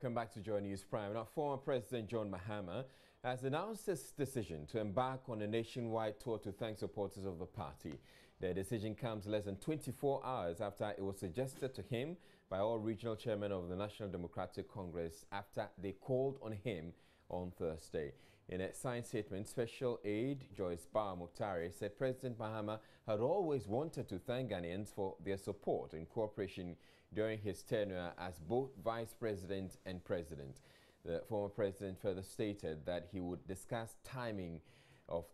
Welcome back to JoyNews Prime. Now, former President John Mahama has announced his decision to embark on a nationwide tour to thank supporters of the party. The decision comes less than 24 hours after it was suggested to him by all regional chairmen of the National Democratic Congress after they called on him on Thursday. In a signed statement, Special Aide Joyce Muktari said President Mahama had always wanted to thank Ghanaians for their support and cooperation during his tenure as both Vice President and President. The former president further stated that he would discuss timing of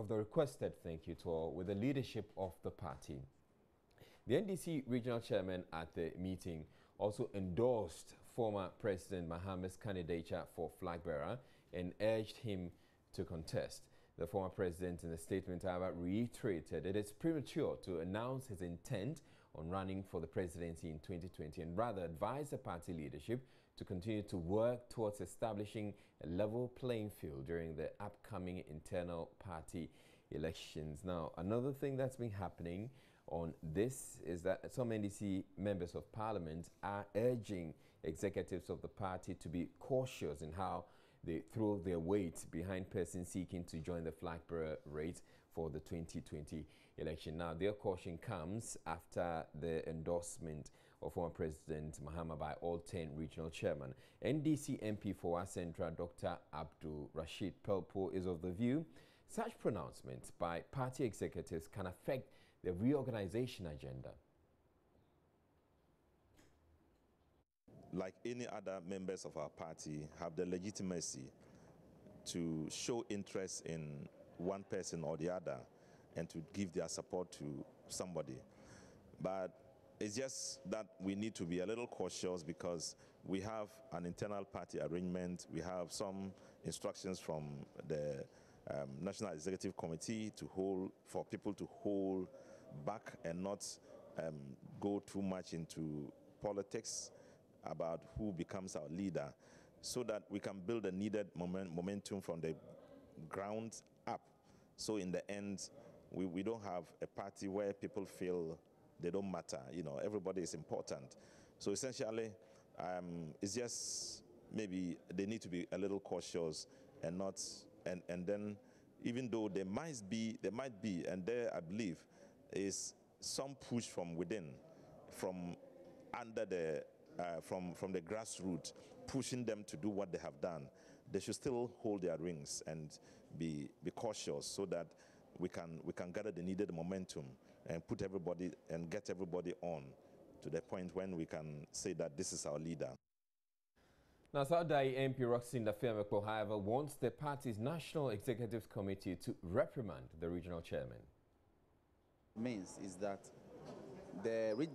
the requested thank you tour with the leadership of the party. The NDC regional chairman at the meeting also endorsed former President Mahama's candidature for flag bearer and urged him to contest. The former president in the statement, however, reiterated it is premature to announce his intent on running for the presidency in 2020 and rather advised the party leadership to continue to work towards establishing a level playing field during the upcoming internal party elections. Now, another thing that's been happening on this is that some NDC members of parliament are urging executives of the party to be cautious in how they throw their weight behind persons seeking to join the flag bearer race for the 2020 election. Now, their caution comes after the endorsement of former President Mahama by all 10 regional chairmen. NDC MP for Central, Dr. Abdul Rashid Pelpo, is of the view such pronouncements by party executives can affect the reorganization agenda. Like any other members of our party, have the legitimacy to show interest in one person or the other and to give their support to somebody. But it's just that we need to be a little cautious because we have an internal party arrangement. We have some instructions from the National Executive Committee for people to hold back and not go too much into politics about who becomes our leader, so that we can build a needed momentum from the ground up. So in the end, we don't have a party where people feel they don't matter. You know, everybody is important. So essentially, it's just maybe they need to be a little cautious and not, and then even though there might be, and there I believe is some push from within, from under the from the grassroots, pushing them to do what they have done. They should still hold their rings and be cautious so that we can gather the needed momentum and put everybody and get everybody on to the point when we can say that this is our leader. Now, Saudai MP Roxinda Fiameko, however, wants the party's National Executive Committee to reprimand the regional chairman. Means is that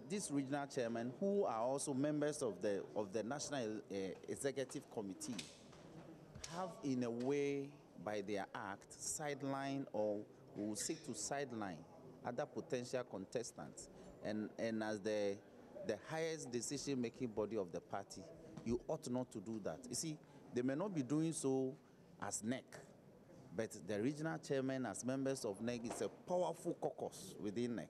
these regional chairmen, who are also members of the National Executive Committee, have in a way, by their act, sideline or will seek to sideline other potential contestants. And as the highest decision-making body of the party, you ought not to do that. You see, they may not be doing so as NEC, but the regional chairmen, as members of NEC, is a powerful caucus within NEC.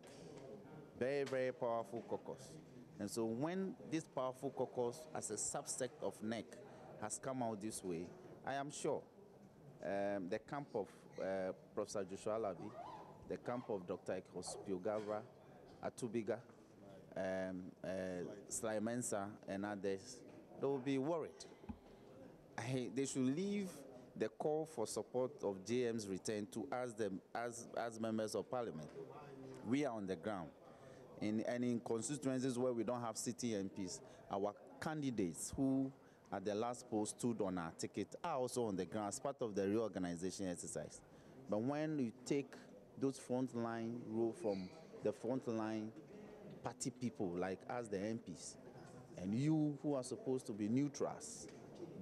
Very, very powerful caucus. And so when this powerful caucus, as a subsect of NEC, has come out this way, I am sure the camp of Professor Joshua Labi, the camp of Dr. Ekos Piogavra, Atubiga, Slimensa, and others, they will be worried. They should leave the call for support of JM's return to us, as members of parliament. We are on the ground. And in constituencies where we don't have city MPs, our candidates who at the last poll stood on our ticket are also on the ground as part of the reorganization exercise. But when you take those frontline role from the frontline party people like us, the MPs, and you who are supposed to be neutrals,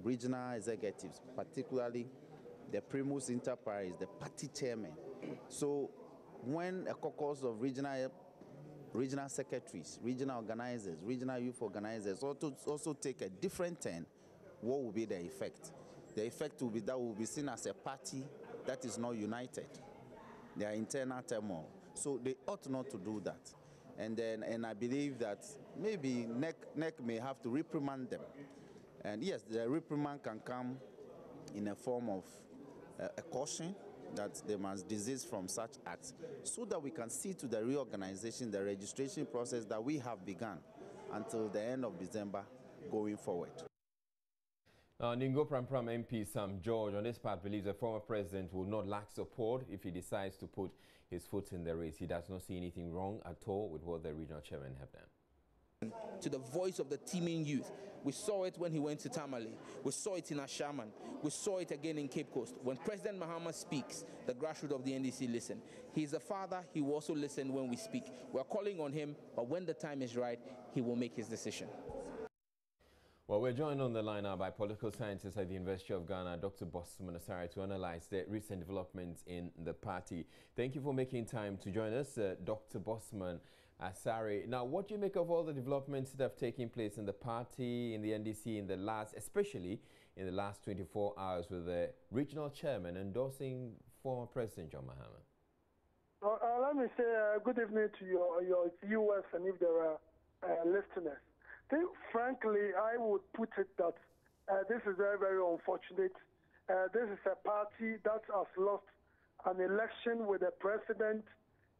regional executives, particularly the primus inter pares, the party chairman. So when a caucus of regional secretaries, regional organizers, regional youth organizers also take a different turn, what will be the effect? The effect will be that will be seen as a party that is not united. Their internal turmoil. So they ought not to do that. And I believe that maybe NEC may have to reprimand them And yes, the reprimand can come in a form of a caution that they must desist from such acts, so that we can see to the reorganization, the registration process that we have begun until the end of December going forward. Ningo Prampram MP Sam George, on this part, believes the former president will not lack support if he decides to put his foot in the race. He does not see anything wrong at all with what the regional chairman have done. To the voice of the teeming youth. We saw it when he went to Tamale. We saw it in Ashaman. We saw it again in Cape Coast. When President Mahama speaks, the grassroots of the NDC listen. He is a father. He will also listen when we speak. We are calling on him, but when the time is right, he will make his decision. Well, we're joined on the line now by political scientist at the University of Ghana, Dr. Bosman Asare, to analyze the recent developments in the party. Thank you for making time to join us, Dr. Bosman Asare. Now, what do you make of all the developments that have taken place in the party, in the NDC, especially in the last 24 hours, with the regional chairman endorsing former President John Mahama? Let me say good evening to your viewers and if there are listeners. Frankly, I would put it that this is very, very unfortunate. This is a party that has lost an election with a president,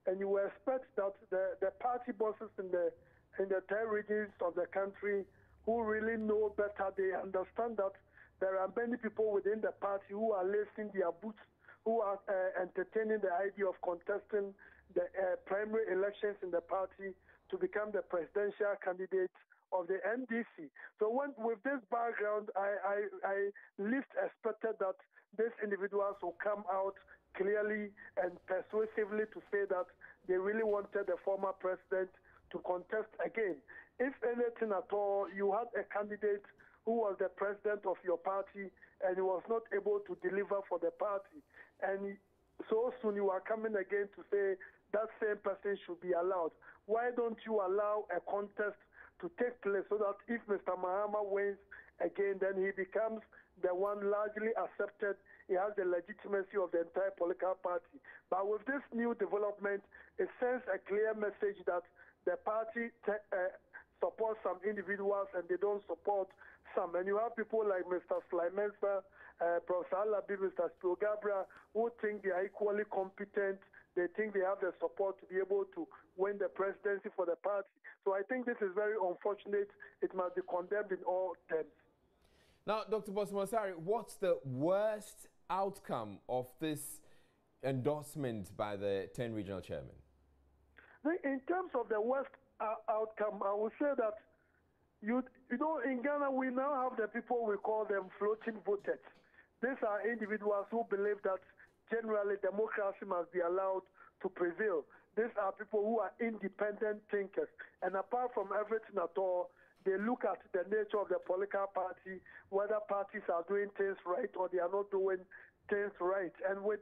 and you expect that the party bosses in the 10 regions of the country who really know better, they understand that there are many people within the party who are lacing their boots, who are entertaining the idea of contesting the primary elections in the party to become the presidential candidate of the NDC. So with this background, I least expected that these individuals will come out clearly and persuasively to say that they really wanted the former president to contest again. If anything at all, you had a candidate who was the president of your party and he was not able to deliver for the party. And so soon you are coming again to say that same person should be allowed. Why don't you allow a contest to take place so that if Mr. Mahama wins again, then he becomes the one largely accepted. He has the legitimacy of the entire political party. But with this new development, it sends a clear message that the party supports some individuals and they don't support some. And you have people like Mr. Slymensa, Professor Alabi, Mr. Spilgabra, who think they are equally competent. They think they have the support to be able to win the presidency for the party. So I think this is very unfortunate. It must be condemned in all terms. Now, Dr. Bosman Asare, what's the worst outcome of this endorsement by the 10 regional chairmen? In terms of the worst outcome, I would say that, you know, in Ghana, we now have the people, we call them floating voters. These are individuals who believe that generally democracy must be allowed to prevail. These are people who are independent thinkers. And apart from everything at all, they look at the nature of the political party, whether parties are doing things right or they are not doing things right. And with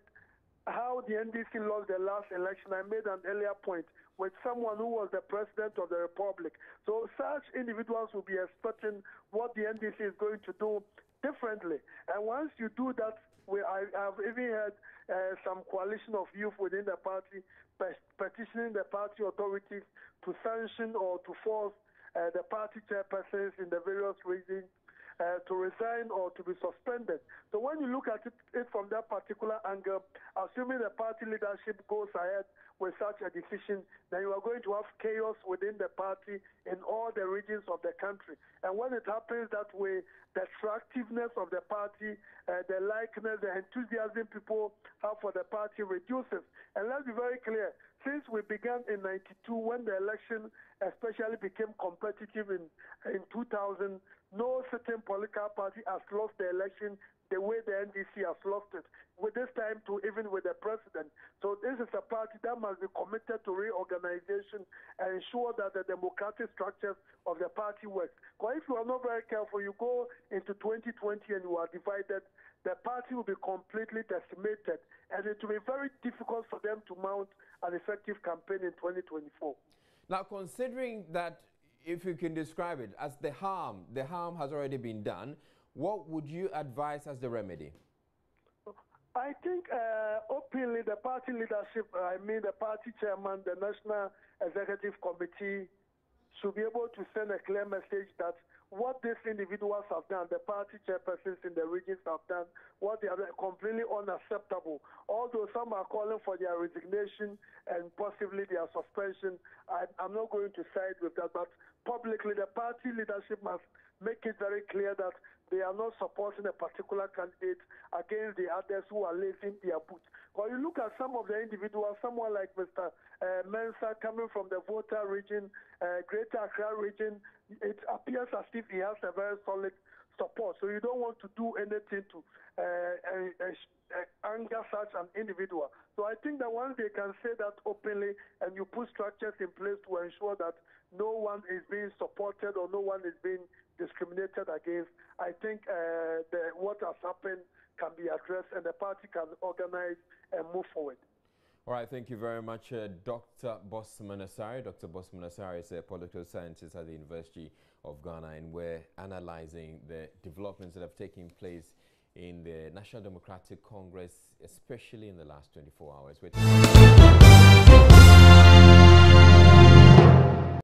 how the NDC lost the last election, I made an earlier point, with someone who was the president of the republic. So such individuals will be expecting what the NDC is going to do differently. And once you do that, I have even heard some coalition of youth within the party petitioning the party authorities to sanction or to force the party chairpersons in the various regions to resign or to be suspended. So when you look at it from that particular angle, assuming the party leadership goes ahead with such a decision, then you are going to have chaos within the party in all the regions of the country. And when it happens that way, the attractiveness of the party, the likeness, the enthusiasm people have for the party reduces. And let's be very clear, since we began in '92, when the election especially became competitive in 2000, no certain political party has lost the election the way the NDC has lost it, with this time to even with the president. So this is a party that must be committed to reorganization and ensure that the democratic structures of the party work. Because if you are not very careful, you go into 2020 and you are divided, the party will be completely decimated, and it will be very difficult for them to mount an effective campaign in 2024. Now, considering that, if you can describe it as the harm has already been done, what would you advise as the remedy? I think openly the party leadership, I mean the party chairman, the National Executive Committee, should be able to send a clear message that what these individuals have done, the party chairpersons in the regions have done, what they are completely unacceptable. Although some are calling for their resignation and possibly their suspension, I'm not going to side with that, but publicly the party leadership must make it very clear that they are not supporting a particular candidate against the others who are lacing their boots. When you look at some of the individuals, someone like Mr. Mensah coming from the Volta region, Greater Accra region, it appears as if he has a very solid support. So you don't want to do anything to anger such an individual. So I think that once they can say that openly and you put structures in place to ensure that no one is being supported or no one is being discriminated against, I think what has happened can be addressed and the party can organize and move forward. All right, thank you very much, Dr. Bosman Asare. Dr. Bosman Asare is a political scientist at the University of Ghana, and we're analyzing the developments that have taken place in the National Democratic Congress, especially in the last 24 hours.